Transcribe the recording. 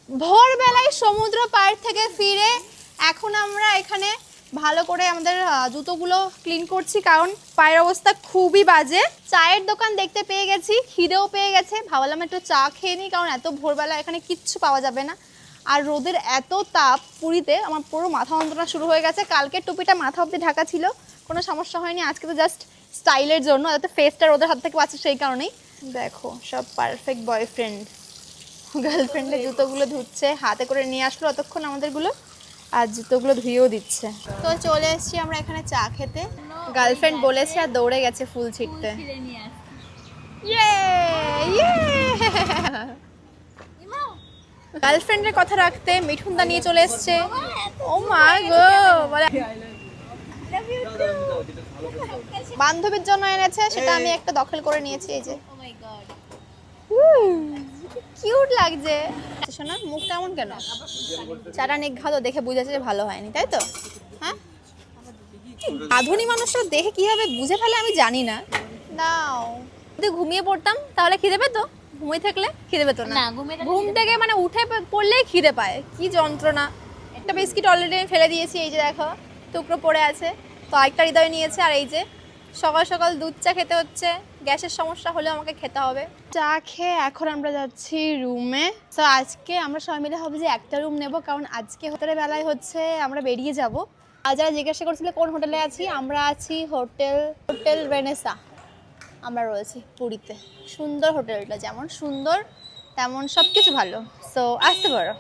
ভোরবেলায় সমুদ্র পাড় থেকে ফিরে এখন আমরা এখানে ভালো করে আমাদের জুতোগুলো ক্লিন করছি, কারণ পায়ের অবস্থা খুবই বাজে। চায়ের দোকান দেখতে পেয়ে গেছি, খিদেও পেয়ে গেছে, ভাবলাম একটু চা খেয়ে নিই, কারণ এত ভোরবেলা এখানে কিচ্ছু পাওয়া যাবে না। আর রোদের এত তাপ পুরীতে, আমার পুরো মাথা যন্ত্রণা শুরু হয়ে গেছে। কালকের টুপিটা মাথা অবধি ঢাকা ছিল, কোনো সমস্যা হয়নি। আজকে তো জাস্ট স্টাইলের জন্য, যাতে ফেসটা রোদের হাত থেকে বাঁচে সেই কারণেই। দেখো সব পারফেক্ট বয়ফ্রেন্ড গার্লফ্রেন্ডের জুতোগুলো ধুচ্ছে, হাতে করে নিয়ে আসলো অতক্ষণ আমাদেরগুলো, আর জুতোগুলো ধুয়েও দিচ্ছে। তো চলে এসেছি আমরা এখানে চা খেতে। গার্লফ্রেন্ড বলেছে আর দৌড়ে গেছে ফুল ছিঁড়তে। গার্লফ্রেন্ডের কথা রাখতে মিঠুনদা নিয়ে চলে এসছে। ও মা গো, বলে বান্ধবীর জন্য এনেছে, সেটা আমি একটা দখল করে নিয়েছি। এই যে কিউট লাগছে। শোনা, মুখটা এমন কেন? চারা নিঘাত দেখে বুঝেছে যে ভালো হয়নি, তাই তো? হ্যাঁ, আধুনিক মানুষরা দেখে কিভাবে বুঝে ফেলে আমি জানি না। নাও, যদি ঘুমিয়ে পড়তাম তাহলে খিদে পেতো? ঘুমিয়ে থাকলে খিদে পেতো না। ঘুম থেকে মানে উঠে পড়লেই খিদে পায়, কি যন্ত্রণা। একটা বিস্কিট অলরেডি আমি ফেলে দিয়েছি, এই যে দেখো টুকরো পড়ে আছে। তো আরেকটা হৃদয় নিয়েছে। আর এই যে সকাল সকাল দুধ চা খেতে হচ্ছে, গ্যাসের সমস্যা হলেও আমাকে খেতে হবে। চা খেয়ে এখন আমরা যাচ্ছি রুমে। তো আজকে আমরা সবাই মিলে ভাবছি যে একটা রুম নেব, কারণ আজকে হোটেলের বেলায় হচ্ছে আমরা বেরিয়ে যাব। আর যারা জিজ্ঞাসা করছিল কোন হোটেলে আছি, আমরা আছি হোটেল ভেনেসা। আমরা রয়েছি পুরীতে। সুন্দর হোটেলটা, যেমন সুন্দর তেমন সব কিছু ভালো। সো আসতে পারো।